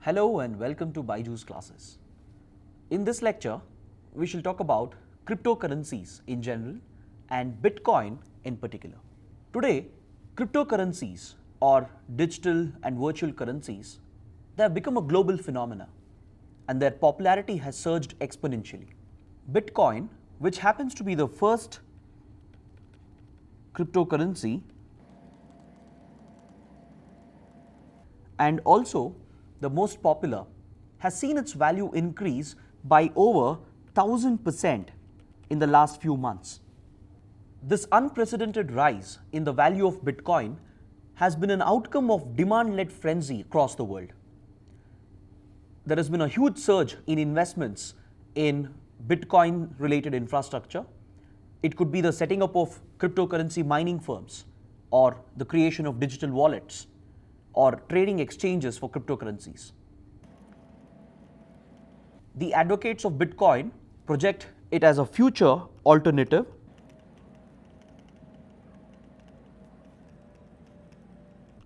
Hello and welcome to BYJU'S classes. In this lecture, we shall talk about cryptocurrencies in general and Bitcoin in particular. Today, cryptocurrencies or digital and virtual currencies, they have become a global phenomena and their popularity has surged exponentially. Bitcoin, which happens to be the first cryptocurrency and also the most popular, has seen its value increase by over 1000% in the last few months. This unprecedented rise in the value of Bitcoin has been an outcome of demand-led frenzy across the world. There has been a huge surge in investments in Bitcoin-related infrastructure. It could be the setting up of cryptocurrency mining firms or the creation of digital wallets or trading exchanges for cryptocurrencies. The advocates of Bitcoin project it as a future alternative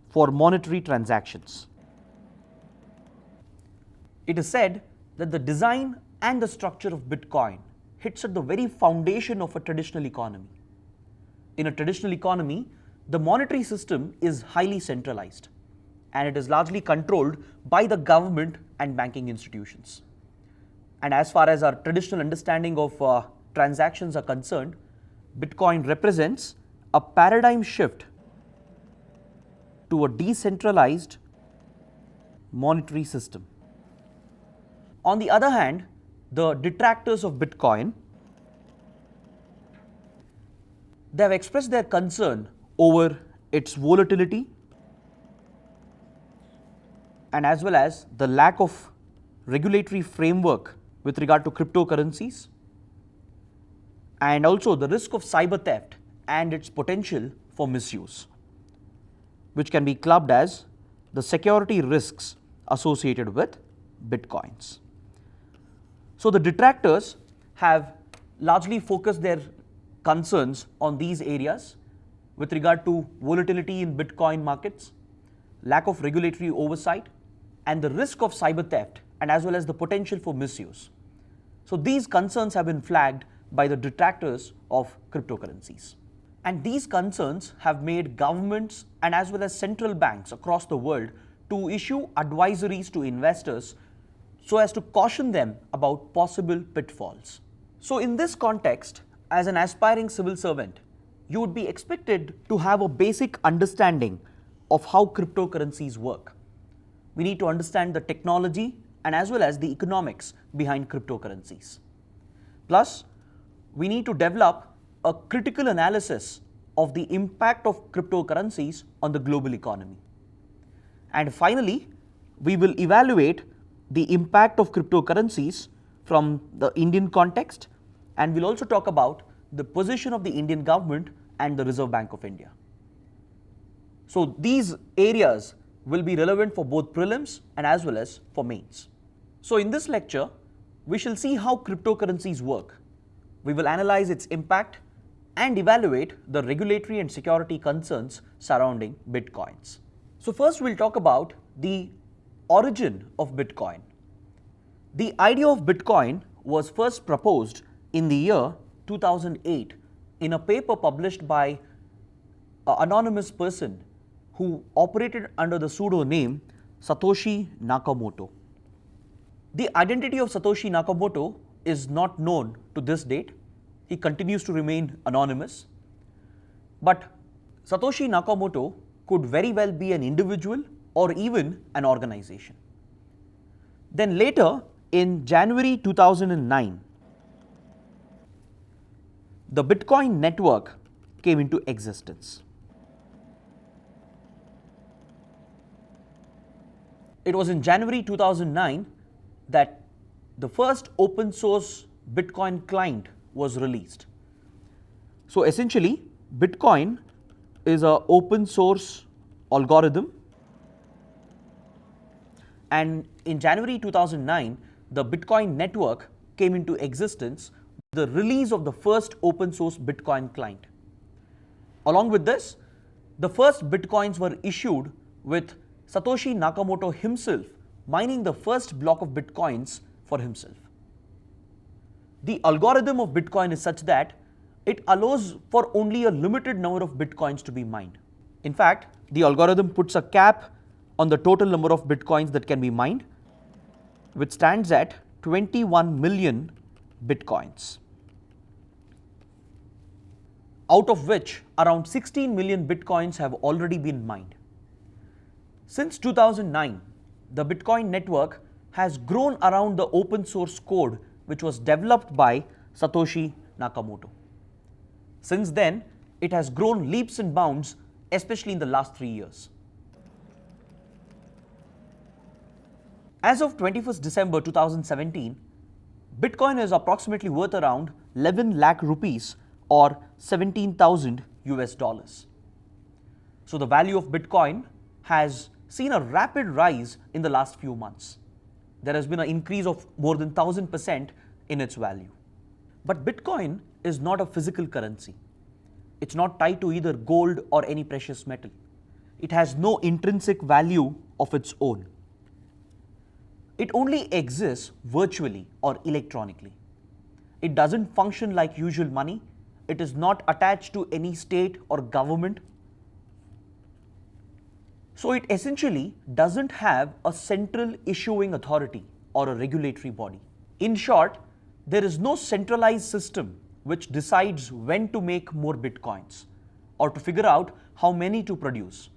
for monetary transactions. It is said that the design and the structure of Bitcoin hits at the very foundation of a traditional economy. In a traditional economy, the monetary system is highly centralized and it is largely controlled by the government and banking institutions. And as far as our traditional understanding of transactions are concerned, Bitcoin represents a paradigm shift to a decentralized monetary system. On the other hand, the detractors of Bitcoin, they have expressed their concern over its volatility and as well as the lack of regulatory framework with regard to cryptocurrencies and also the risk of cyber theft and its potential for misuse, which can be clubbed as the security risks associated with Bitcoins. So the detractors have largely focused their concerns on these areas with regard to volatility in Bitcoin markets, lack of regulatory oversight, and the risk of cyber theft and as well as the potential for misuse. So these concerns have been flagged by the detractors of cryptocurrencies. And these concerns have made governments and as well as central banks across the world to issue advisories to investors so as to caution them about possible pitfalls. So in this context, as an aspiring civil servant, you would be expected to have a basic understanding of how cryptocurrencies work. We need to understand the technology and as well as the economics behind cryptocurrencies. Plus, we need to develop a critical analysis of the impact of cryptocurrencies on the global economy. And finally, we will evaluate the impact of cryptocurrencies from the Indian context, and we'll also talk about the position of the Indian government and the Reserve Bank of India. So these areas will be relevant for both prelims and as well as for mains. So in this lecture, we shall see how cryptocurrencies work. We will analyze its impact and evaluate the regulatory and security concerns surrounding Bitcoins. So first we'll talk about the origin of Bitcoin. The idea of Bitcoin was first proposed in the year 2008 in a paper published by an anonymous person who operated under the pseudonym Satoshi Nakamoto. The identity of Satoshi Nakamoto is not known to this date. He continues to remain anonymous. But Satoshi Nakamoto could very well be an individual or even an organization. Then later, in January 2009, the Bitcoin network came into existence. It was in January 2009 that the first open source Bitcoin client was released. So essentially, Bitcoin is an open source algorithm, and in January 2009, the Bitcoin network came into existence with the release of the first open source Bitcoin client. Along with this, the first Bitcoins were issued with Satoshi Nakamoto himself mining the first block of bitcoins for himself. The algorithm of Bitcoin is such that it allows for only a limited number of bitcoins to be mined. In fact, the algorithm puts a cap on the total number of bitcoins that can be mined, which stands at 21 million bitcoins, out of which around 16 million bitcoins have already been mined. Since 2009, the Bitcoin network has grown around the open source code which was developed by Satoshi Nakamoto. Since then, it has grown leaps and bounds, especially in the last 3 years. As of 21st December 2017, Bitcoin is approximately worth around 11 lakh rupees or 17,000 US dollars. So the value of Bitcoin has seen a rapid rise in the last few months. There has been an increase of more than 1000% in its value. But Bitcoin is not a physical currency. It's not tied to either gold or any precious metal. It has no intrinsic value of its own. It only exists virtually or electronically. It doesn't function like usual money. It is not attached to any state or government. So it essentially doesn't have a central issuing authority or a regulatory body. In short, there is no centralized system which decides when to make more bitcoins, or to figure out how many to produce,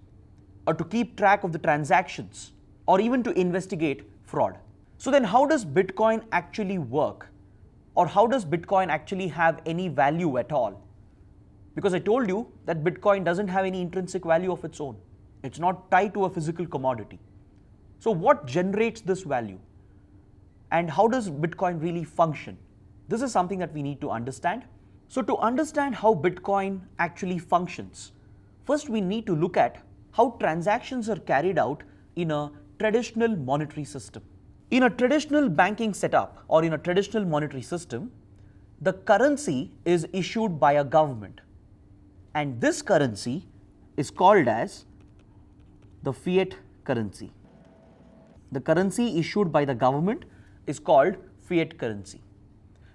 or to keep track of the transactions, or even to investigate fraud. So then how does Bitcoin actually work? Or how does Bitcoin actually have any value at all? Because I told you that Bitcoin doesn't have any intrinsic value of its own. It's not tied to a physical commodity. So what generates this value? And how does Bitcoin really function? This is something that we need to understand. So to understand how Bitcoin actually functions, first we need to look at how transactions are carried out in a traditional monetary system. In a traditional banking setup or in a traditional monetary system, the currency is issued by a government. And this currency is called as the fiat currency. The currency issued by the government is called fiat currency.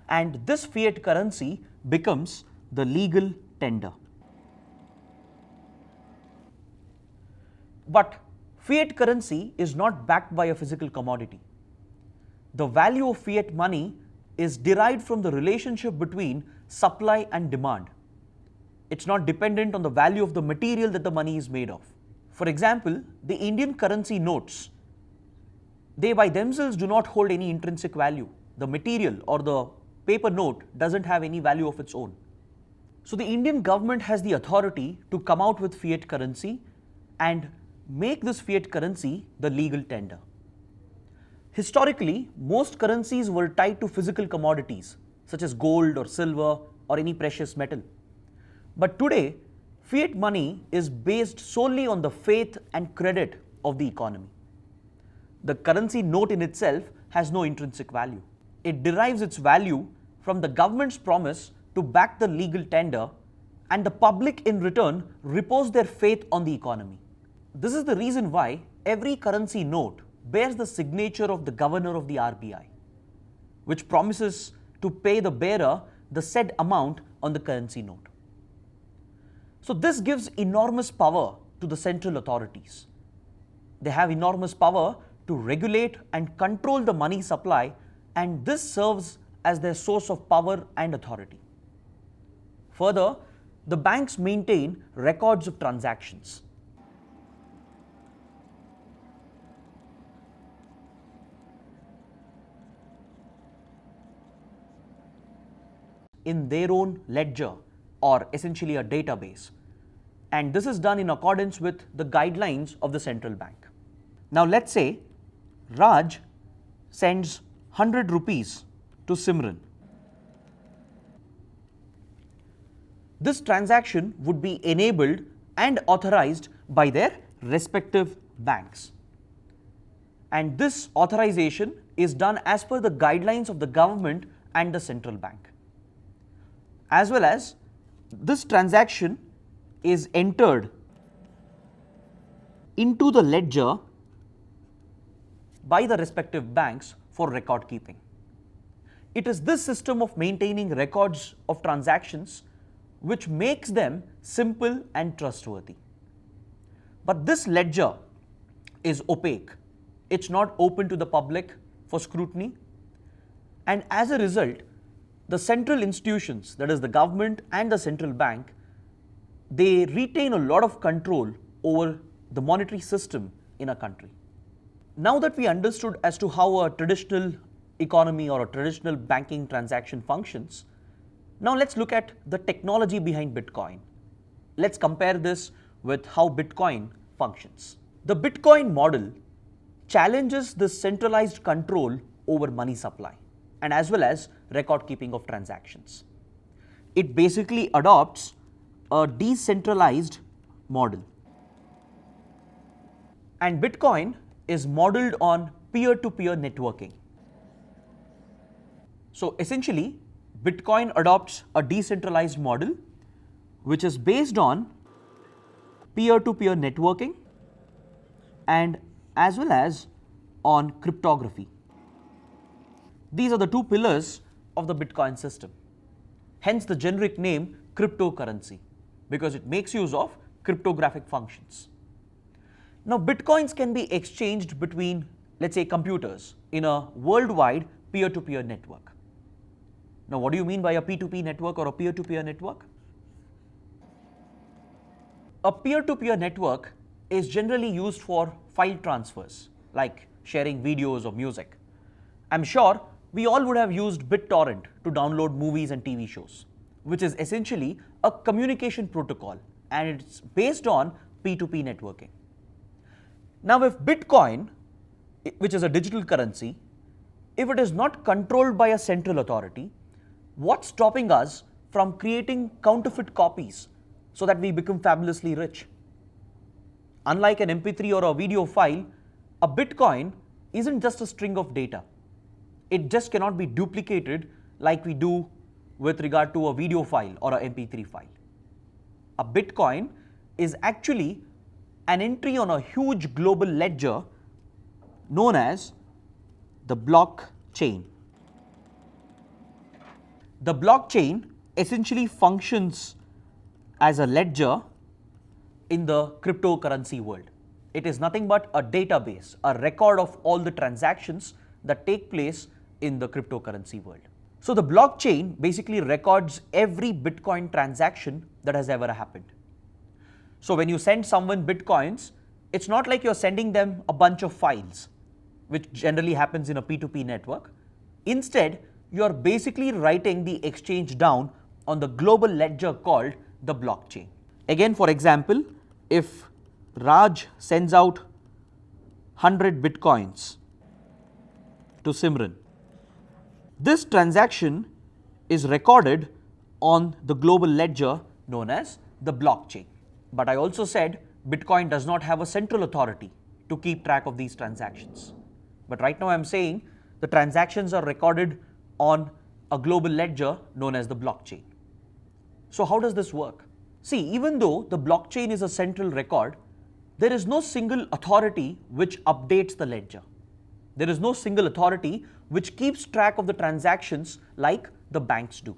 And this fiat currency becomes the legal tender. But fiat currency is not backed by a physical commodity. The value of fiat money is derived from the relationship between supply and demand. It's not dependent on the value of the material that the money is made of. For example, the Indian currency notes, they by themselves do not hold any intrinsic value. The material or the paper note doesn't have any value of its own. So the Indian government has the authority to come out with fiat currency and make this fiat currency the legal tender. Historically, most currencies were tied to physical commodities such as gold or silver or any precious metal. But today, fiat money is based solely on the faith and credit of the economy. The currency note in itself has no intrinsic value. It derives its value from the government's promise to back the legal tender, and the public in return repose their faith on the economy. This is the reason why every currency note bears the signature of the governor of the RBI, which promises to pay the bearer the said amount on the currency note. So this gives enormous power to the central authorities. They have enormous power to regulate and control the money supply, and this serves as their source of power and authority. Further, the banks maintain records of transactions. In their own ledger, or essentially a database, and this is done in accordance with the guidelines of the central bank. Now let's say Raj sends 100 rupees to Simran. This transaction would be enabled and authorized by their respective banks. And this authorization is done as per the guidelines of the government and the central bank. As well as this transaction is entered into the ledger by the respective banks for record keeping. It is this system of maintaining records of transactions which makes them simple and trustworthy. But this ledger is opaque. It's not open to the public for scrutiny, and as a result, the central institutions, that is the government and the central bank, they retain a lot of control over the monetary system in a country. Now that we understood as to how a traditional economy or a traditional banking transaction functions, now let's look at the technology behind Bitcoin. Let's compare this with how Bitcoin functions. The Bitcoin model challenges the centralized control over money supply and as well as record keeping of transactions. It basically adopts a decentralized model. And Bitcoin is modeled on peer-to-peer networking. So essentially, Bitcoin adopts a decentralized model which is based on peer-to-peer networking and as well as on cryptography. These are the two pillars of the Bitcoin system. Hence the generic name cryptocurrency, because it makes use of cryptographic functions. Now Bitcoins can be exchanged between, let's say, computers in a worldwide peer-to-peer network. Now what do you mean by a P2P network or a peer-to-peer network? A peer-to-peer network is generally used for file transfers, like sharing videos or music. I'm sure we all would have used BitTorrent to download movies and TV shows, which is essentially a communication protocol, and it's based on P2P networking. Now if Bitcoin, which is a digital currency, if it is not controlled by a central authority, what's stopping us from creating counterfeit copies so that we become fabulously rich? Unlike an MP3 or a video file, a Bitcoin isn't just a string of data. It just cannot be duplicated like we do with regard to a video file or a MP3 file. A Bitcoin is actually an entry on a huge global ledger known as the blockchain. The blockchain essentially functions as a ledger in the cryptocurrency world. It is nothing but a database, a record of all the transactions that take place in the cryptocurrency world. So the blockchain basically records every Bitcoin transaction that has ever happened. So when you send someone Bitcoins, it's not like you're sending them a bunch of files, which generally happens in a P2P network. Instead, you're basically writing the exchange down on the global ledger called the blockchain. Again, for example, if Raj sends out 100 Bitcoins to Simran, this transaction is recorded on the global ledger known as the blockchain. But I also said Bitcoin does not have a central authority to keep track of these transactions. But right now I'm saying the transactions are recorded on a global ledger known as the blockchain. So how does this work? See, even though the blockchain is a central record, there is no single authority which updates the ledger. There is no single authority which keeps track of the transactions like the banks do.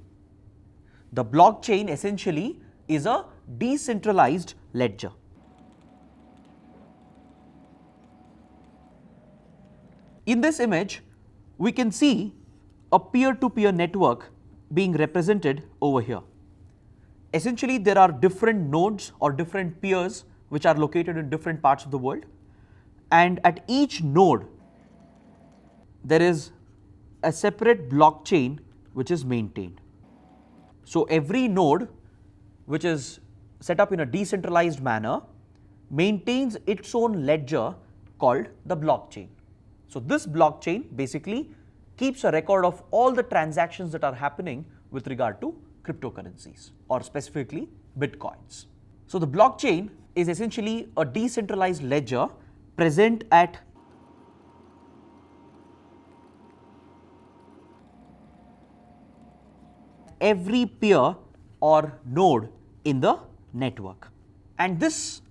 The blockchain essentially is a decentralized ledger. In this image, we can see a peer-to-peer network being represented over here. Essentially, there are different nodes or different peers which are located in different parts of the world, and at each node there is a separate blockchain which is maintained. So every node which is set up in a decentralized manner maintains its own ledger called the blockchain. So this blockchain basically keeps a record of all the transactions that are happening with regard to cryptocurrencies, or specifically Bitcoins. So the blockchain is essentially a decentralized ledger present at every peer or node in the network. And this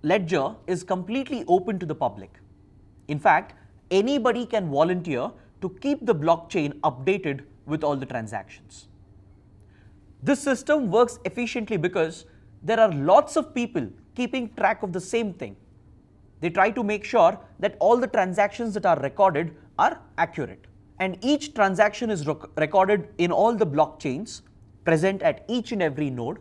ledger is completely open to the public. In fact, anybody can volunteer to keep the blockchain updated with all the transactions. This system works efficiently because there are lots of people keeping track of the same thing. They try to make sure that all the transactions that are recorded are accurate. And each transaction is recorded in all the blockchains present at each and every node.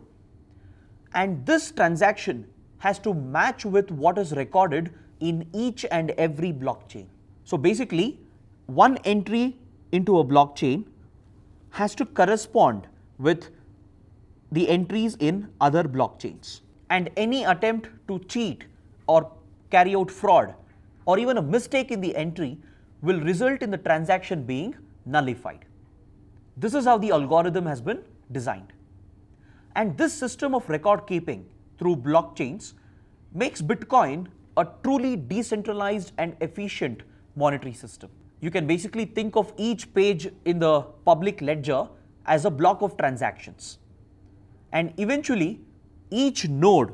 And this transaction has to match with what is recorded in each and every blockchain. So basically, one entry into a blockchain has to correspond with the entries in other blockchains. And any attempt to cheat or carry out fraud or even a mistake in the entry will result in the transaction being nullified. This is how the algorithm has been designed. And this system of record keeping through blockchains makes Bitcoin a truly decentralized and efficient monetary system. You can basically think of each page in the public ledger as a block of transactions. And eventually, each node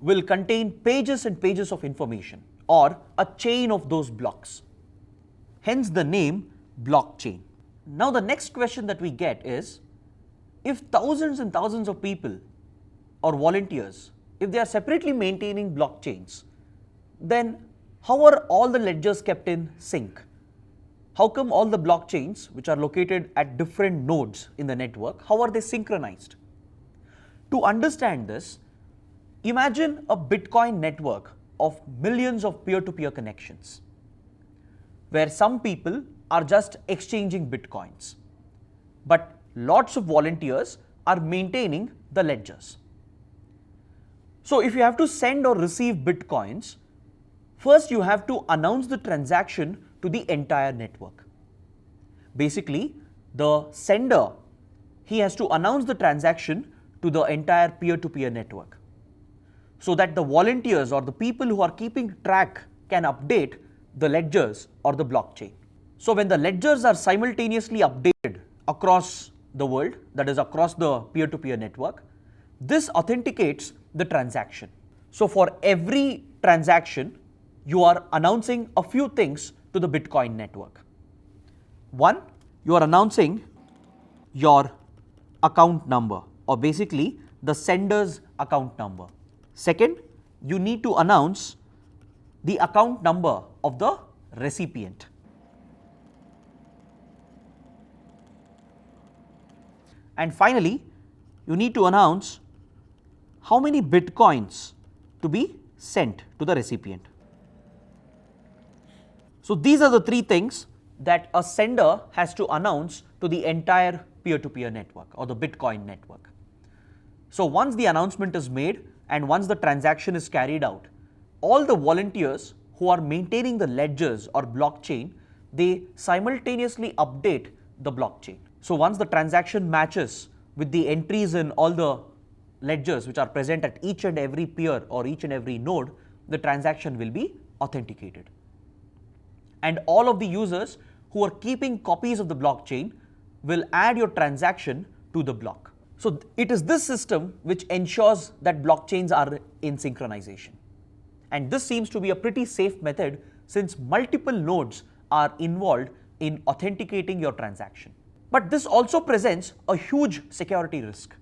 will contain pages and pages of information or a chain of those blocks. Hence the name blockchain. Now the next question that we get is, if thousands and thousands of people or volunteers, if they are separately maintaining blockchains, then how are all the ledgers kept in sync? How come all the blockchains which are located at different nodes in the network, how are they synchronized? To understand this, imagine a Bitcoin network of millions of peer-to-peer connections, where some people are just exchanging Bitcoins, but lots of volunteers are maintaining the ledgers. So if you have to send or receive Bitcoins, first you have to announce the transaction to the entire network. Basically, the sender, he has to announce the transaction to the entire peer-to-peer network, so that the volunteers or the people who are keeping track can update the ledgers or the blockchain. So when the ledgers are simultaneously updated across the world, that is across the peer-to-peer network, this authenticates the transaction. So for every transaction, you are announcing a few things to the Bitcoin network. One, you are announcing your account number, or basically the sender's account number. Second, you need to announce the account number of the recipient. And finally, you need to announce how many Bitcoins to be sent to the recipient. So these are the three things that a sender has to announce to the entire peer-to-peer network or the Bitcoin network. So once the announcement is made and once the transaction is carried out, all the volunteers who are maintaining the ledgers or blockchain, they simultaneously update the blockchain. So once the transaction matches with the entries in all the ledgers which are present at each and every peer or each and every node, the transaction will be authenticated. And all of the users who are keeping copies of the blockchain will add your transaction to the block. So it is this system which ensures that blockchains are in synchronization. And this seems to be a pretty safe method since multiple nodes are involved in authenticating your transaction. But this also presents a huge security risk,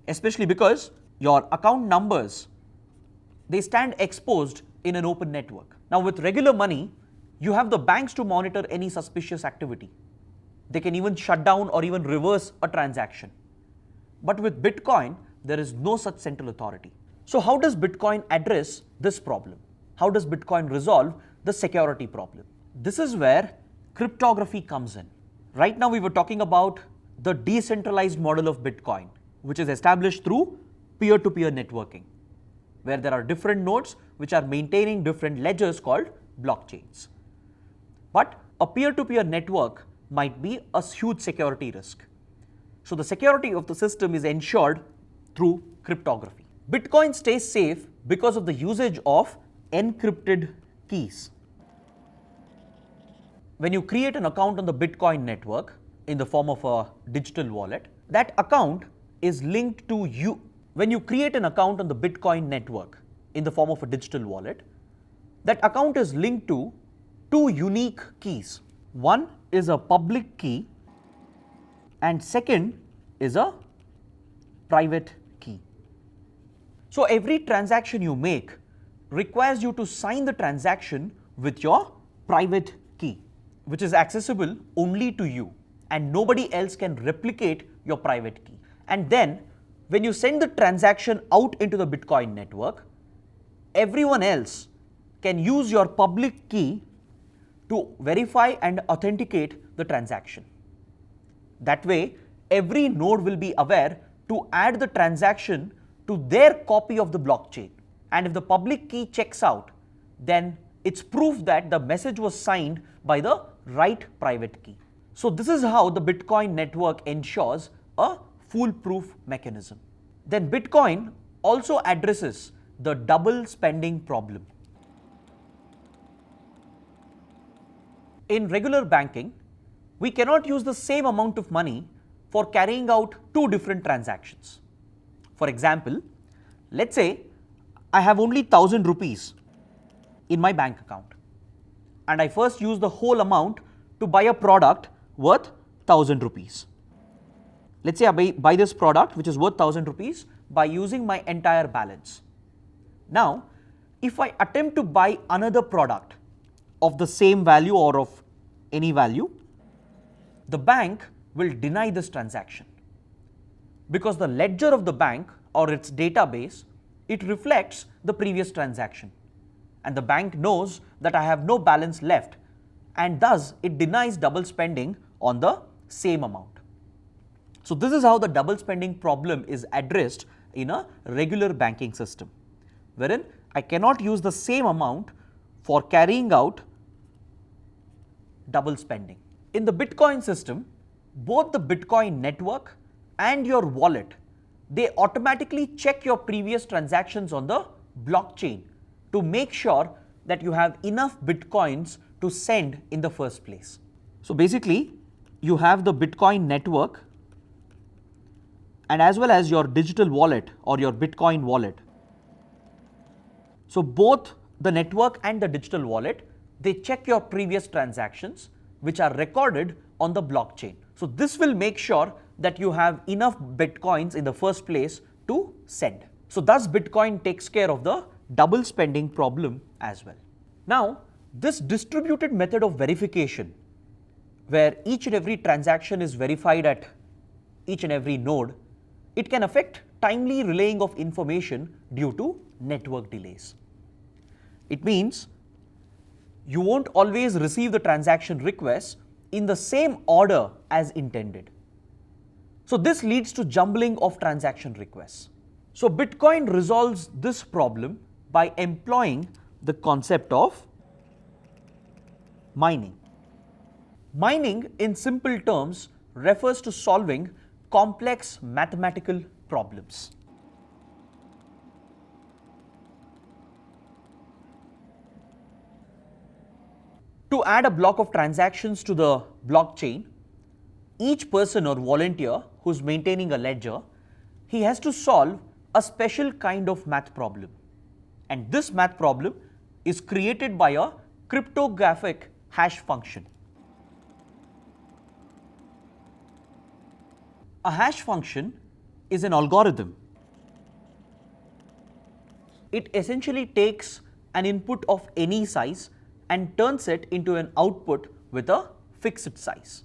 especially because your account numbers, they stand exposed in an open network. Now with regular money, you have the banks to monitor any suspicious activity. They can even shut down or even reverse a transaction. But with Bitcoin, there is no such central authority. So how does Bitcoin address this problem? How does Bitcoin resolve the security problem? This is where cryptography comes in. Right now we were talking about the decentralized model of Bitcoin, which is established through peer-to-peer networking, where there are different nodes which are maintaining different ledgers called blockchains. But a peer-to-peer network might be a huge security risk. So the security of the system is ensured through cryptography. Bitcoin stays safe because of the usage of encrypted keys. When you create an account on the Bitcoin network in the form of a digital wallet, that account is linked to you. When you create an account on the Bitcoin network in the form of a digital wallet, that account is linked to two unique keys. One is a public key and second is a private key. So every transaction you make requires you to sign the transaction with your private key, which is accessible only to you and nobody else can replicate your private key. And then when you send the transaction out into the Bitcoin network, everyone else can use your public key to verify and authenticate the transaction. That way, every node will be aware to add the transaction to their copy of the blockchain. And if the public key checks out, then it's proof that the message was signed by the right private key. So this is how the Bitcoin network ensures a foolproof mechanism. Then Bitcoin also addresses the double spending problem. In regular banking, we cannot use the same amount of money for carrying out two different transactions. For example, let's say I have only 1000 rupees in my bank account and I first use the whole amount to buy a product worth 1000 rupees. Let's say I buy this product which is worth 1000 rupees by using my entire balance. Now, if I attempt to buy another product of the same value or of any value, the bank will deny this transaction because the ledger of the bank or its database, it reflects the previous transaction and the bank knows that I have no balance left and thus it denies double spending on the same amount. So this is how the double spending problem is addressed in a regular banking system, wherein I cannot use the same amount for carrying out double spending. In the Bitcoin system, both the Bitcoin network and your wallet, they automatically check your previous transactions on the blockchain to make sure that you have enough Bitcoins to send in the first place. So basically, you have the Bitcoin network and as well as your digital wallet or your Bitcoin wallet. So both the network and the digital wallet, they check your previous transactions which are recorded on the blockchain. So this will make sure that you have enough Bitcoins in the first place to send. So thus Bitcoin takes care of the double spending problem as well. Now, this distributed method of verification, where each and every transaction is verified at each and every node, it can affect timely relaying of information due to network delays. It means you won't always receive the transaction requests in the same order as intended. So this leads to jumbling of transaction requests. So Bitcoin resolves this problem by employing the concept of mining. Mining, in simple terms, refers to solving complex mathematical problems. To add a block of transactions to the blockchain, each person or volunteer who's maintaining a ledger, he has to solve a special kind of math problem. And this math problem is created by a cryptographic hash function. A hash function is an algorithm. It essentially takes an input of any size and turns it into an output with a fixed size.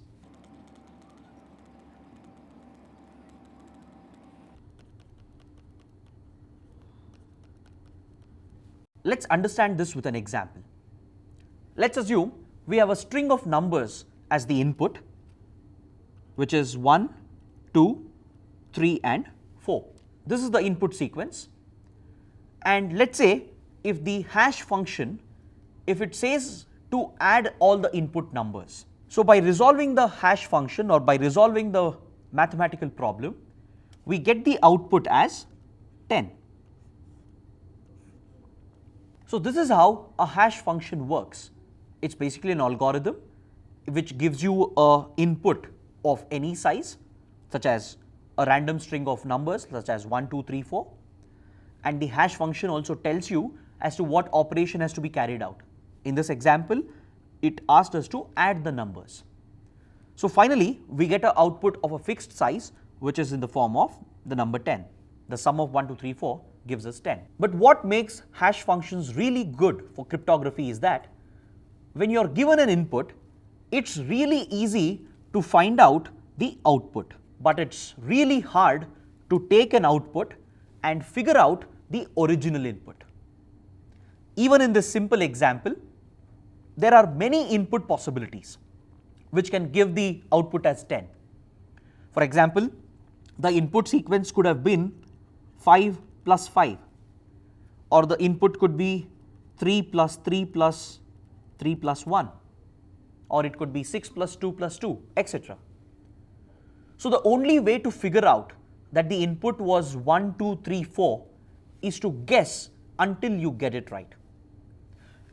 Let's understand this with an example. Let's assume we have a string of numbers as the input, which is 1, 2, 3 and 4. This is the input sequence. And let's say if the hash function, if it says to add all the input numbers. So by resolving the hash function or by resolving the mathematical problem, we get the output as 10. So this is how a hash function works. It's basically an algorithm which gives you an input of any size, such as a random string of numbers such as 1, 2, 3, 4. And the hash function also tells you as to what operation has to be carried out. In this example, it asked us to add the numbers. So finally, we get an output of a fixed size, which is in the form of the number 10. The sum of 1, 2, 3, 4 gives us 10. But what makes hash functions really good for cryptography is that when you're given an input, it's really easy to find out the output, but it's really hard to take an output and figure out the original input. Even in this simple example, there are many input possibilities which can give the output as 10. For example, the input sequence could have been 5 plus 5, or the input could be 3 plus 3 plus 3 plus 1, or it could be 6 plus 2 plus 2, etc. So the only way to figure out that the input was 1, 2, 3, 4 is to guess until you get it right.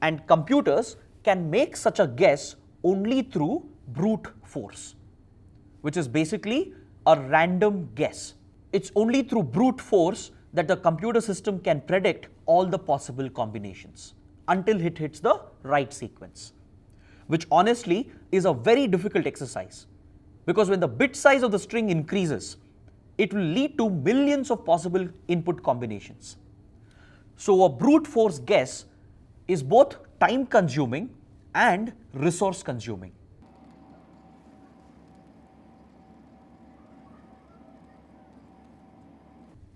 And computers can make such a guess only through brute force, which is basically a random guess. It's only through brute force that the computer system can predict all the possible combinations until it hits the right sequence, which honestly is a very difficult exercise, because when the bit size of the string increases, it will lead to millions of possible input combinations. So a brute force guess is both time consuming and resource consuming.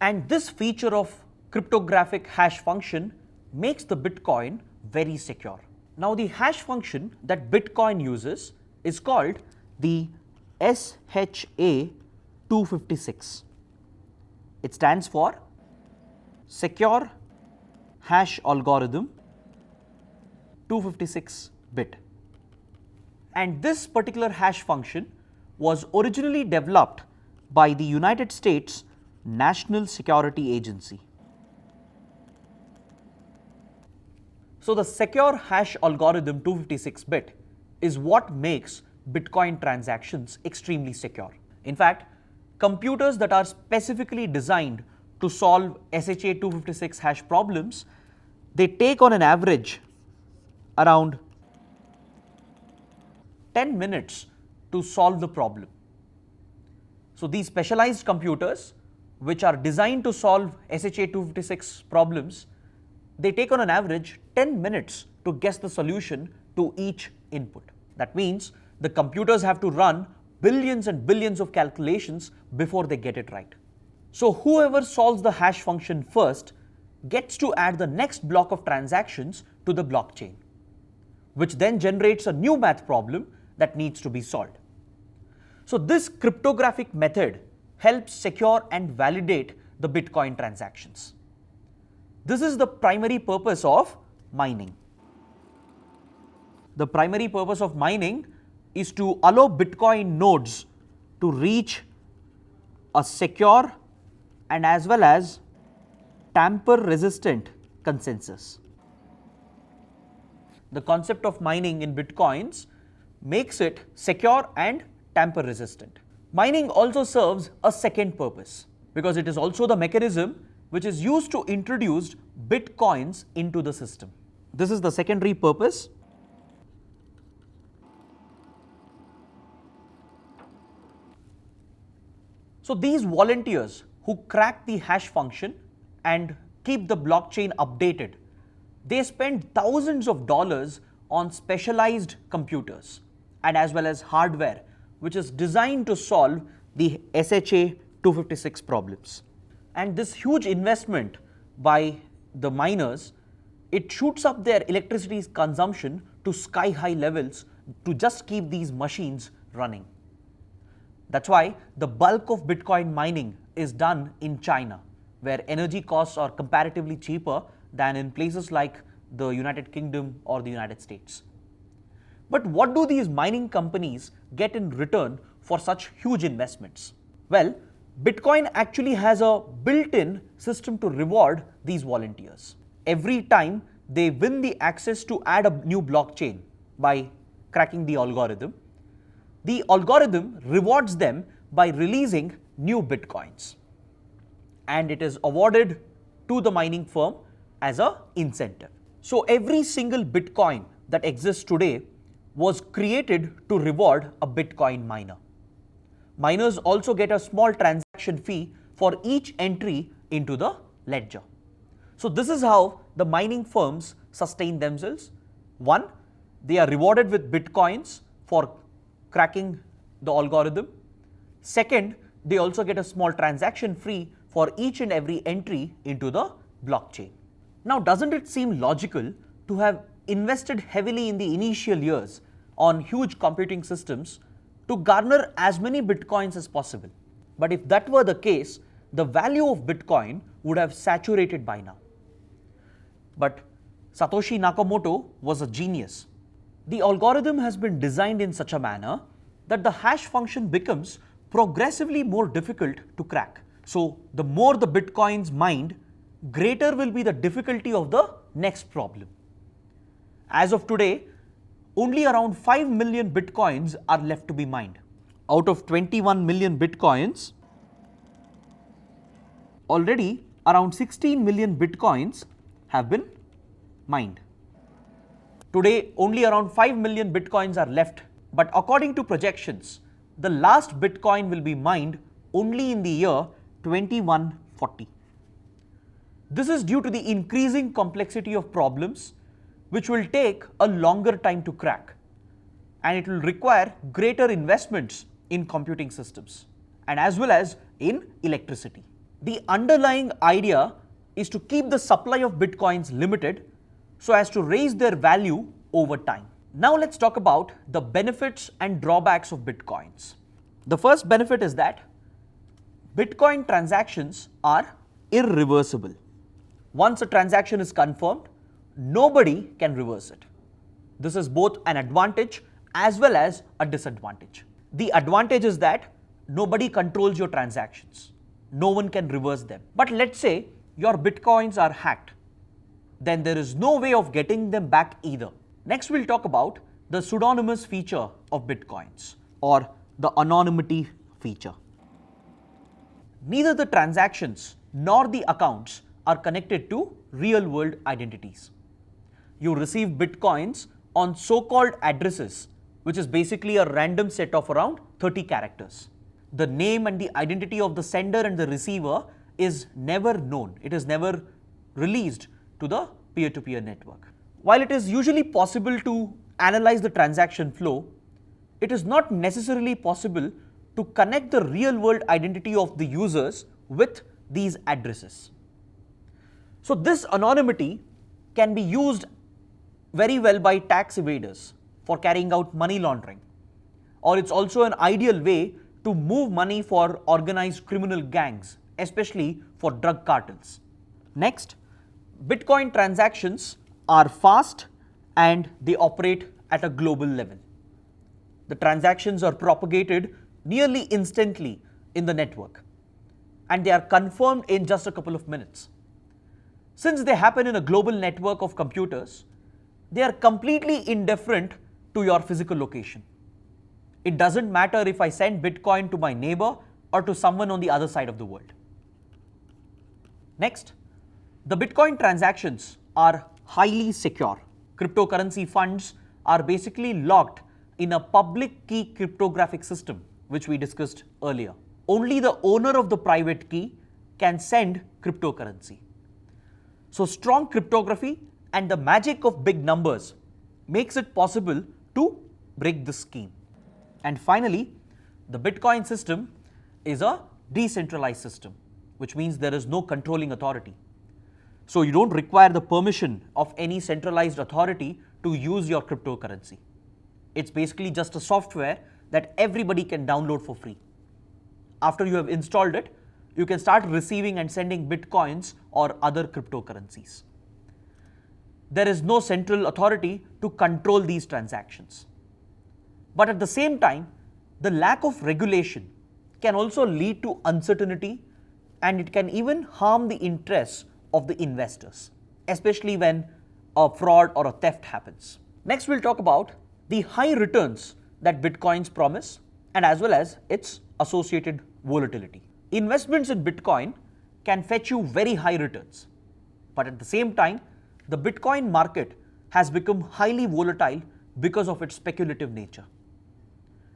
And this feature of cryptographic hash function makes the Bitcoin very secure. Now the hash function that Bitcoin uses is called the SHA-256. It stands for Secure Hash Algorithm 256 bit. And this particular hash function was originally developed by the United States National Security Agency. So the secure hash algorithm 256 bit is what makes Bitcoin transactions extremely secure. In fact, computers that are specifically designed to solve SHA-256 hash problems, they take on an average around 10 minutes to solve the problem. So these specialized computers, which are designed to solve SHA-256 problems, they take on an average 10 minutes to guess the solution to each input. That means the computers have to run billions and billions of calculations before they get it right. So whoever solves the hash function first gets to add the next block of transactions to the blockchain, which then generates a new math problem that needs to be solved. So this cryptographic method helps secure and validate the Bitcoin transactions. This is the primary purpose of mining. The primary purpose of mining is to allow Bitcoin nodes to reach a secure and as well as tamper-resistant consensus. The concept of mining in Bitcoins makes it secure and tamper-resistant. Mining also serves a second purpose, because it is also the mechanism which is used to introduce Bitcoins into the system. This is the secondary purpose. So these volunteers who crack the hash function and keep the blockchain updated, they spend thousands of dollars on specialized computers and as well as hardware which is designed to solve the SHA-256 problems. And this huge investment by the miners, it shoots up their electricity consumption to sky-high levels to just keep these machines running. That's why the bulk of Bitcoin mining is done in China, where energy costs are comparatively cheaper than in places like the United Kingdom or the United States. But what do these mining companies get in return for such huge investments? Well, Bitcoin actually has a built-in system to reward these volunteers. Every time they win the access to add a new blockchain by cracking the algorithm rewards them by releasing new Bitcoins. And it is awarded to the mining firm as an incentive. So every single Bitcoin that exists today was created to reward a Bitcoin miner. Miners also get a small transaction fee for each entry into the ledger. So this is how the mining firms sustain themselves. One, they are rewarded with Bitcoins for cracking the algorithm. Second, they also get a small transaction fee for each and every entry into the blockchain. Now, doesn't it seem logical to have invested heavily in the initial years on huge computing systems to garner as many Bitcoins as possible? But if that were the case, the value of Bitcoin would have saturated by now. But Satoshi Nakamoto was a genius. The algorithm has been designed in such a manner that the hash function becomes progressively more difficult to crack. So the more the Bitcoins mined, greater will be the difficulty of the next problem. As of today, only around 5 million Bitcoins are left to be mined. Out of 21 million Bitcoins, already around 16 million Bitcoins have been mined. Today, only around 5 million Bitcoins are left, but according to projections, the last Bitcoin will be mined only in the year 2140. This is due to the increasing complexity of problems, which will take a longer time to crack, and it will require greater investments in computing systems and as well as in electricity. The underlying idea is to keep the supply of Bitcoins limited so as to raise their value over time. Now let's talk about the benefits and drawbacks of Bitcoins. The first benefit is that Bitcoin transactions are irreversible. Once a transaction is confirmed, nobody can reverse it. This is both an advantage as well as a disadvantage. The advantage is that nobody controls your transactions. No one can reverse them. But let's say your Bitcoins are hacked. Then there is no way of getting them back either. Next, we'll talk about the pseudonymous feature of Bitcoins, or the anonymity feature. Neither the transactions nor the accounts are connected to real-world identities. You receive Bitcoins on so-called addresses, which is basically a random set of around 30 characters. The name and the identity of the sender and the receiver is never known. It is never released to the peer-to-peer network. While it is usually possible to analyze the transaction flow, it is not necessarily possible to connect the real-world identity of the users with these addresses. So this anonymity can be used very well by tax evaders for carrying out money laundering, or it's also an ideal way to move money for organized criminal gangs, especially for drug cartels. Next, Bitcoin transactions are fast and they operate at a global level. The transactions are propagated nearly instantly in the network, and they are confirmed in just a couple of minutes. Since they happen in a global network of computers, they are completely indifferent to your physical location. It doesn't matter if I send Bitcoin to my neighbor or to someone on the other side of the world. Next, the Bitcoin transactions are highly secure. Cryptocurrency funds are basically locked in a public key cryptographic system, which we discussed earlier. Only the owner of the private key can send cryptocurrency. So strong cryptography and the magic of big numbers makes it possible to break the scheme. And finally, the Bitcoin system is a decentralized system, which means there is no controlling authority. So you don't require the permission of any centralized authority to use your cryptocurrency. It's basically just a software that everybody can download for free. After you have installed it, you can start receiving and sending Bitcoins or other cryptocurrencies. There is no central authority to control these transactions. But at the same time, the lack of regulation can also lead to uncertainty, and it can even harm the interests of the investors, especially when a fraud or a theft happens. Next, we'll talk about the high returns that Bitcoins promise and as well as its associated volatility. Investments in Bitcoin can fetch you very high returns, but at the same time, the Bitcoin market has become highly volatile because of its speculative nature.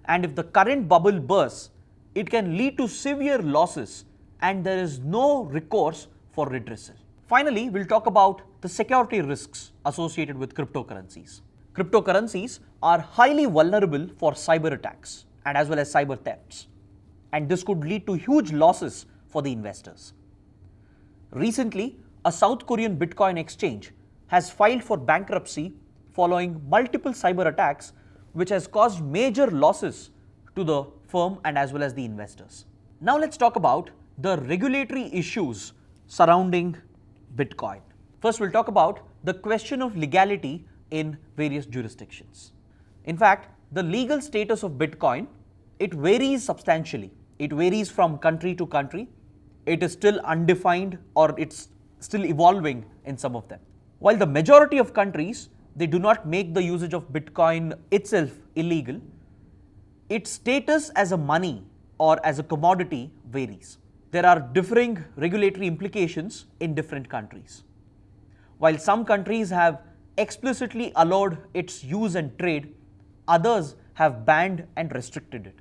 And if the current bubble bursts, it can lead to severe losses and there is no recourse for redressal. Finally, we'll talk about the security risks associated with cryptocurrencies. Cryptocurrencies are highly vulnerable for cyber attacks and as well as cyber thefts, and this could lead to huge losses for the investors. Recently, a South Korean Bitcoin exchange has filed for bankruptcy following multiple cyber attacks, which has caused major losses to the firm and as well as the investors. Now let's talk about the regulatory issues surrounding Bitcoin. First, we'll talk about the question of legality in various jurisdictions. In fact, the legal status of Bitcoin, it varies substantially. It varies from country to country. It is still undefined or it's still evolving in some of them. While the majority of countries, they do not make the usage of Bitcoin itself illegal, its status as a money or as a commodity varies. There are differing regulatory implications in different countries. While some countries have explicitly allowed its use and trade, others have banned and restricted it.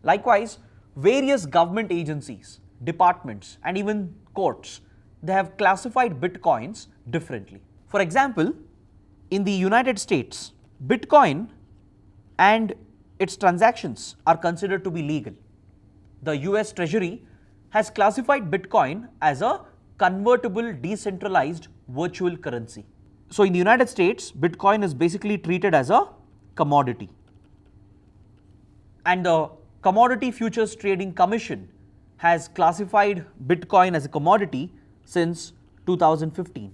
Likewise, various government agencies, departments, and even courts, they have classified Bitcoins differently. For example, in the United States, Bitcoin and its transactions are considered to be legal. The US Treasury has classified Bitcoin as a convertible decentralized virtual currency. So in the United States, Bitcoin is basically treated as a commodity. And the Commodity Futures Trading Commission has classified Bitcoin as a commodity since 2015.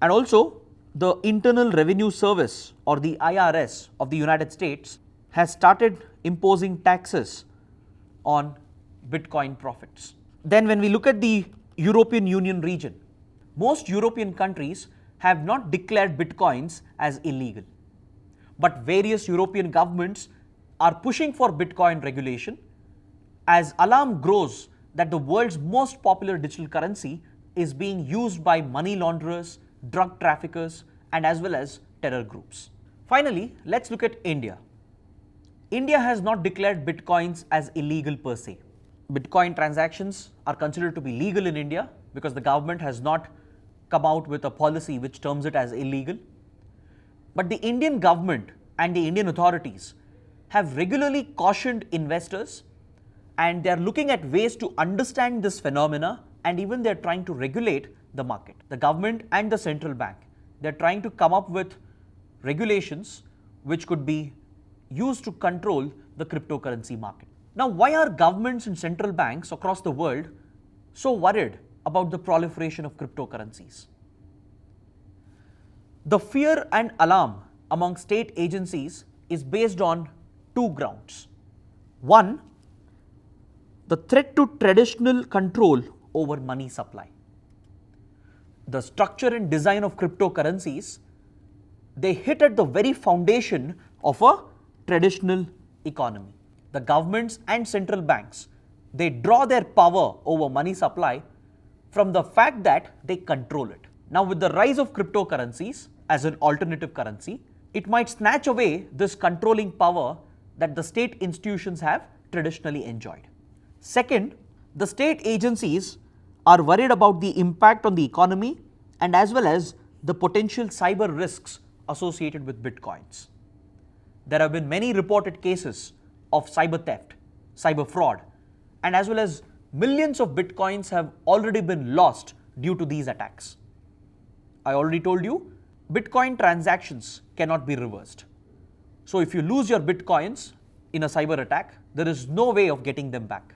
And also, the Internal Revenue Service or the IRS of the United States has started imposing taxes on Bitcoin profits. Then when we look at the European Union region, most European countries have not declared Bitcoins as illegal. But various European governments are pushing for Bitcoin regulation as alarm grows that the world's most popular digital currency is being used by money launderers, drug traffickers, and as well as terror groups. Finally, let's look at India. India has not declared Bitcoins as illegal per se. Bitcoin transactions are considered to be legal in India because the government has not come out with a policy which terms it as illegal. But the Indian government and the Indian authorities have regularly cautioned investors, and they are looking at ways to understand this phenomena, and even they are trying to regulate the market. The government and the central bank, they are trying to come up with regulations which could be used to control the cryptocurrency market. Now, why are governments and central banks across the world so worried about the proliferation of cryptocurrencies? The fear and alarm among state agencies is based on two grounds. One, the threat to traditional control over money supply. The structure and design of cryptocurrencies, they hit at the very foundation of a traditional economy. The governments and central banks, they draw their power over money supply from the fact that they control it. Now, with the rise of cryptocurrencies as an alternative currency, it might snatch away this controlling power that the state institutions have traditionally enjoyed. Second, the state agencies are worried about the impact on the economy and as well as the potential cyber risks associated with Bitcoins. There have been many reported cases of cyber theft, cyber fraud, and as well as millions of Bitcoins have already been lost due to these attacks. I already told you, Bitcoin transactions cannot be reversed. So if you lose your Bitcoins in a cyber attack, there is no way of getting them back.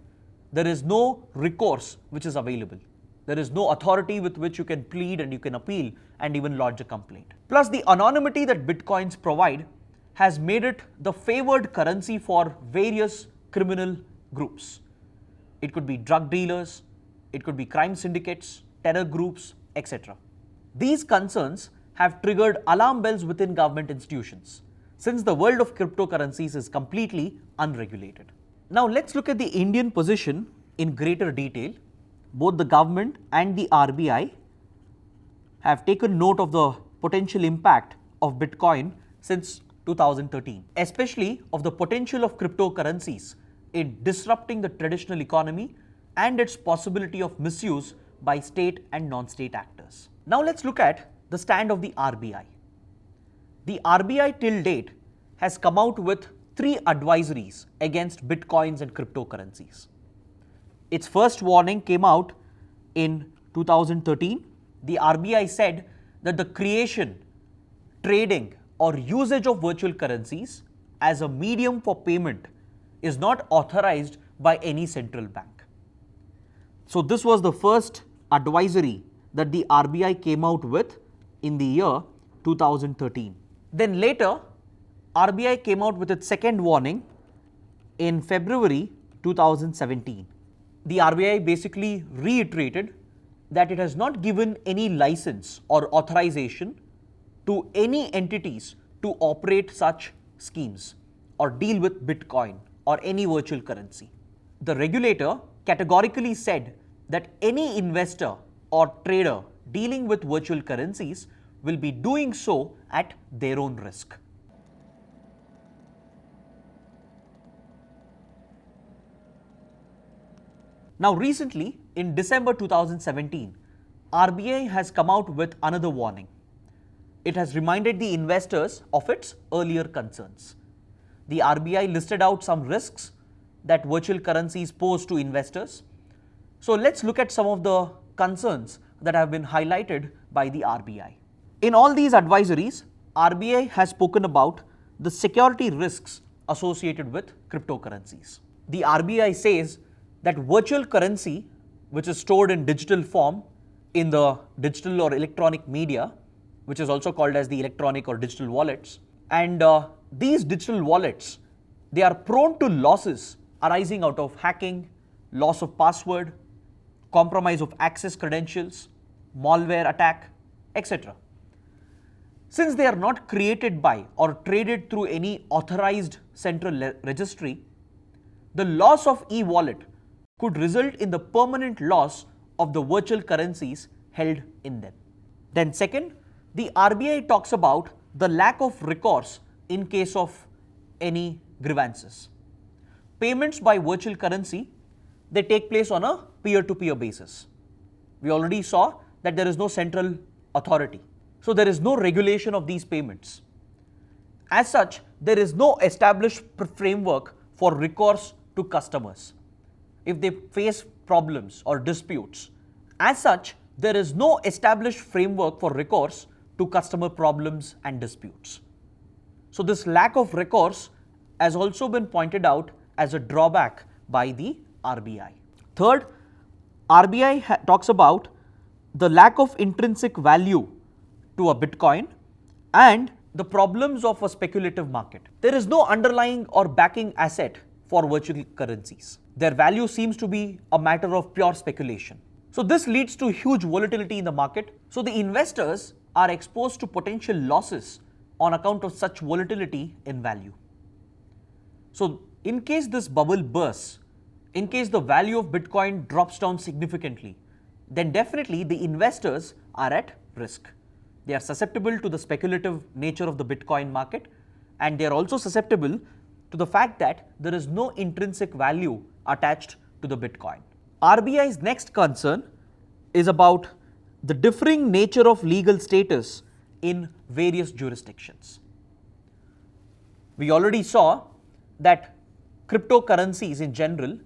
There is no recourse which is available. There is no authority with which you can plead and you can appeal and even lodge a complaint. Plus, the anonymity that Bitcoins provide has made it the favored currency for various criminal groups. It could be drug dealers, it could be crime syndicates, terror groups, etc. These concerns have triggered alarm bells within government institutions, since the world of cryptocurrencies is completely unregulated. Now let's look at the Indian position in greater detail. Both the government and the RBI have taken note of the potential impact of Bitcoin since 2013, especially of the potential of cryptocurrencies in disrupting the traditional economy and its possibility of misuse by state and non-state actors. Now let's look at the stand of the RBI. The RBI till date has come out with 3 advisories against Bitcoins and cryptocurrencies. Its first warning came out in 2013. The RBI said that the creation, trading or usage of virtual currencies as a medium for payment is not authorized by any central bank. So this was the first advisory that the RBI came out with in the year 2013. Then later, RBI came out with its second warning in February 2017. The RBI basically reiterated that it has not given any license or authorization to any entities to operate such schemes or deal with Bitcoin or any virtual currency. The regulator categorically said that any investor or trader dealing with virtual currencies will be doing so at their own risk. Now recently, in December 2017, RBI has come out with another warning. It has reminded the investors of its earlier concerns. The RBI listed out some risks that virtual currencies pose to investors. So let's look at some of the concerns that have been highlighted by the RBI. In all these advisories, RBI has spoken about the security risks associated with cryptocurrencies. The RBI says that virtual currency, which is stored in digital form in the digital or electronic media, which is also called as the electronic or digital wallets, and these digital wallets, they are prone to losses arising out of hacking, loss of password, compromise of access credentials, malware attack, etc. Since they are not created by or traded through any authorized central registry, the loss of e-wallet could result in the permanent loss of the virtual currencies held in them. Then second, the RBI talks about the lack of recourse in case of any grievances. Payments by virtual currency, they take place on a peer-to-peer basis. We already saw that there is no central authority. So there is no regulation of these payments. As such, there is no established framework for recourse to customers if they face problems or disputes. As such, there is no established framework for recourse to customer problems and disputes. So this lack of recourse has also been pointed out as a drawback by the RBI. Third, RBI talks about the lack of intrinsic value to a Bitcoin and the problems of a speculative market. There is no underlying or backing asset for virtual currencies. Their value seems to be a matter of pure speculation. So this leads to huge volatility in the market. So the investors are exposed to potential losses on account of such volatility in value. So in case this bubble bursts, in case the value of Bitcoin drops down significantly, then definitely the investors are at risk. They are susceptible to the speculative nature of the Bitcoin market, and they are also susceptible to the fact that there is no intrinsic value attached to the Bitcoin. RBI's next concern is about the differing nature of legal status in various jurisdictions. We already saw that cryptocurrencies in general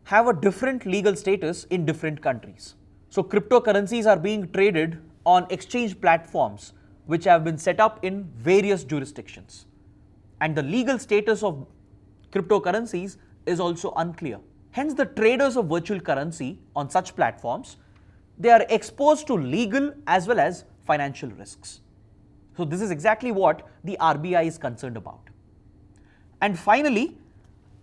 have a different legal status in different countries. So cryptocurrencies are being traded on exchange platforms which have been set up in various jurisdictions. And the legal status of cryptocurrencies is also unclear. Hence, the traders of virtual currency on such platforms, they are exposed to legal as well as financial risks. So this is exactly what the RBI is concerned about. And finally,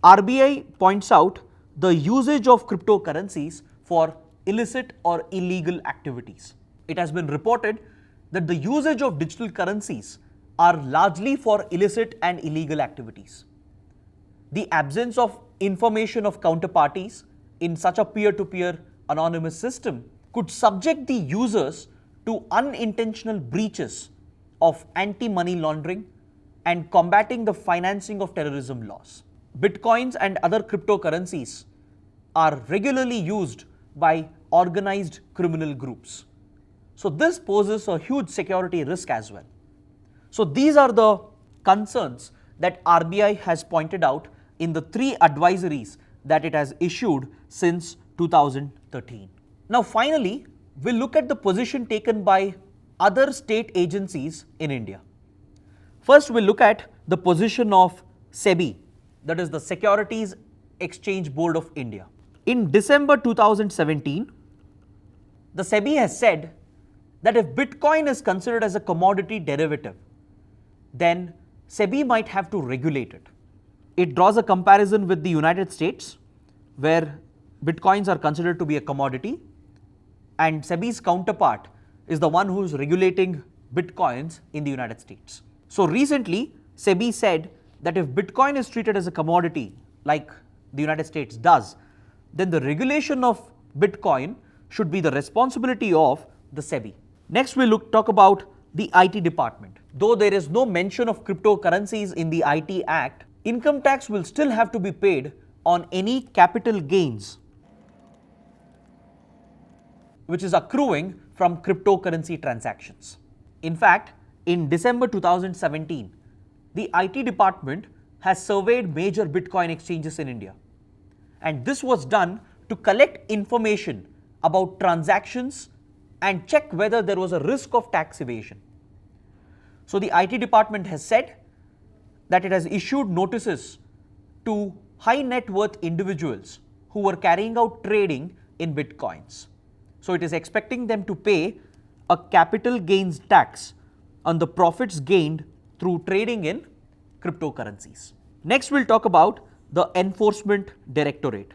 RBI points out the usage of cryptocurrencies for illicit or illegal activities. It has been reported that the usage of digital currencies are largely for illicit and illegal activities. The absence of information of counterparties in such a peer-to-peer anonymous system could subject the users to unintentional breaches of anti-money laundering and combating the financing of terrorism laws. Bitcoins and other cryptocurrencies are regularly used by organized criminal groups. So this poses a huge security risk as well. So these are the concerns that RBI has pointed out in the 3 advisories that it has issued since 2013. Now finally, we'll look at the position taken by other state agencies in India. First, we'll look at the position of SEBI, that is the Securities Exchange Board of India. In December 2017, the SEBI has said that if Bitcoin is considered as a commodity derivative, then SEBI might have to regulate it. It draws a comparison with the United States, where Bitcoins are considered to be a commodity, and SEBI's counterpart is the one who is regulating Bitcoins in the United States. So recently, SEBI said that if Bitcoin is treated as a commodity, like the United States does, then the regulation of Bitcoin should be the responsibility of the SEBI. Next, we'll talk about the IT department. Though there is no mention of cryptocurrencies in the IT Act, income tax will still have to be paid on any capital gains which is accruing from cryptocurrency transactions. In fact, in December 2017, the IT department has surveyed major Bitcoin exchanges in India. And this was done to collect information about transactions and check whether there was a risk of tax evasion. So the IT department has said that it has issued notices to high net worth individuals who were carrying out trading in Bitcoins. So it is expecting them to pay a capital gains tax on the profits gained through trading in cryptocurrencies. Next, we'll talk about the Enforcement Directorate,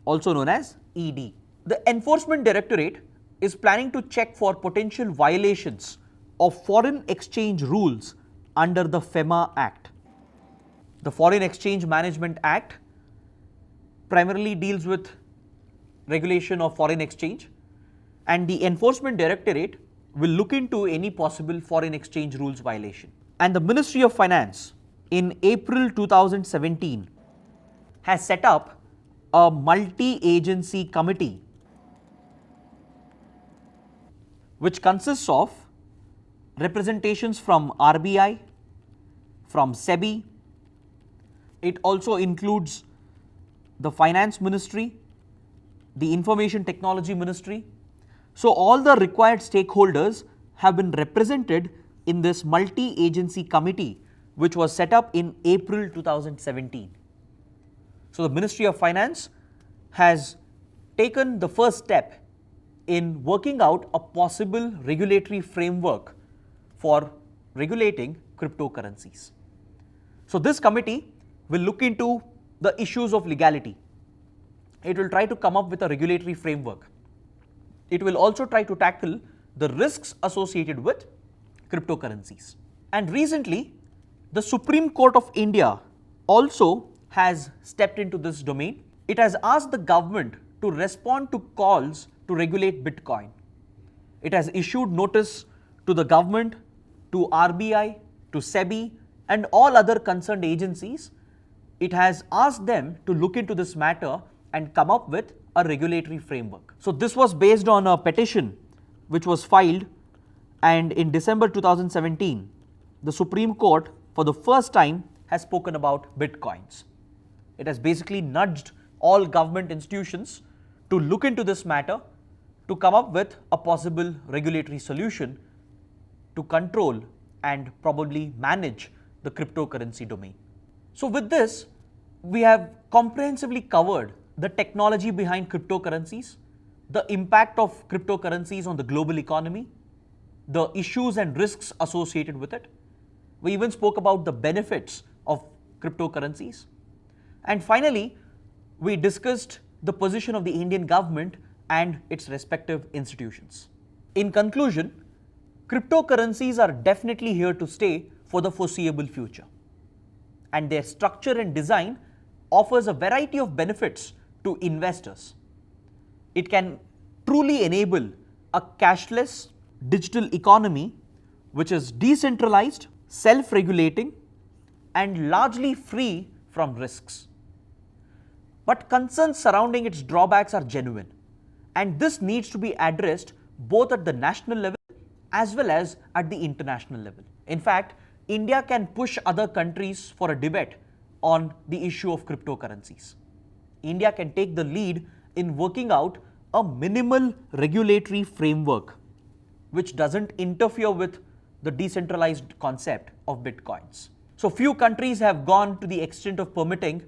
also known as ED. The Enforcement Directorate is planning to check for potential violations of foreign exchange rules under the FEMA Act. The Foreign Exchange Management Act primarily deals with regulation of foreign exchange, and the Enforcement Directorate will look into any possible foreign exchange rules violation. And the Ministry of Finance in April 2017 has set up a multi-agency committee which consists of representations from RBI, from SEBI. It also includes the Finance Ministry, the Information Technology Ministry. So all the required stakeholders have been represented in this multi-agency committee which was set up in April 2017. So the Ministry of Finance has taken the first step in working out a possible regulatory framework for regulating cryptocurrencies. So this committee will look into the issues of legality. It will try to come up with a regulatory framework. It will also try to tackle the risks associated with cryptocurrencies. And recently, the Supreme Court of India also has stepped into this domain. It has asked the government to respond to calls to regulate Bitcoin. It has issued notice to the government, to RBI, to SEBI, and all other concerned agencies. It has asked them to look into this matter and come up with a regulatory framework. So this was based on a petition which was filed, and in December 2017, the Supreme Court for the first time has spoken about Bitcoins. It has basically nudged all government institutions to look into this matter to come up with a possible regulatory solution to control and probably manage the cryptocurrency domain. So with this, we have comprehensively covered the technology behind cryptocurrencies, the impact of cryptocurrencies on the global economy, the issues and risks associated with it. We even spoke about the benefits of cryptocurrencies. And finally, we discussed the position of the Indian government and its respective institutions. In conclusion, cryptocurrencies are definitely here to stay for the foreseeable future. And their structure and design offers a variety of benefits to investors. It can truly enable a cashless digital economy which is decentralized, self-regulating, and largely free from risks. But concerns surrounding its drawbacks are genuine, and this needs to be addressed both at the national level as well as at the international level. In fact, India can push other countries for a debate on the issue of cryptocurrencies. India can take the lead in working out a minimal regulatory framework which doesn't interfere with the decentralized concept of bitcoins. So few countries have gone to the extent of permitting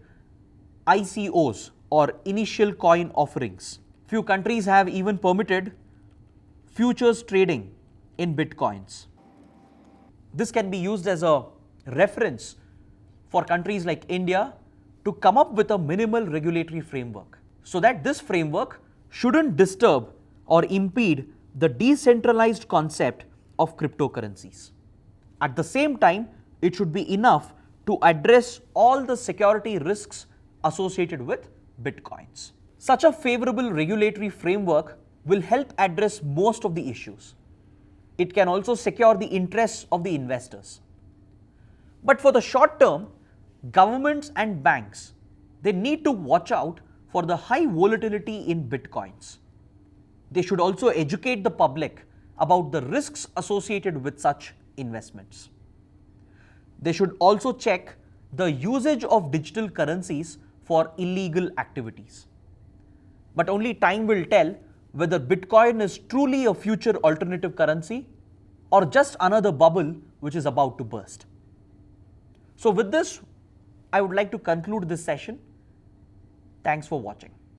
ICOs or initial coin offerings. Few countries have even permitted futures trading in bitcoins. This can be used as a reference for countries like India to come up with a minimal regulatory framework, so that this framework shouldn't disturb or impede the decentralized concept of cryptocurrencies. At the same time, it should be enough to address all the security risks associated with bitcoins. Such a favorable regulatory framework will help address most of the issues. It can also secure the interests of the investors. But for the short term, governments and banks, they need to watch out for the high volatility in bitcoins. They should also educate the public about the risks associated with such investments. They should also check the usage of digital currencies for illegal activities. But only time will tell whether Bitcoin is truly a future alternative currency or just another bubble which is about to burst. So with this, I would like to conclude this session. Thanks for watching.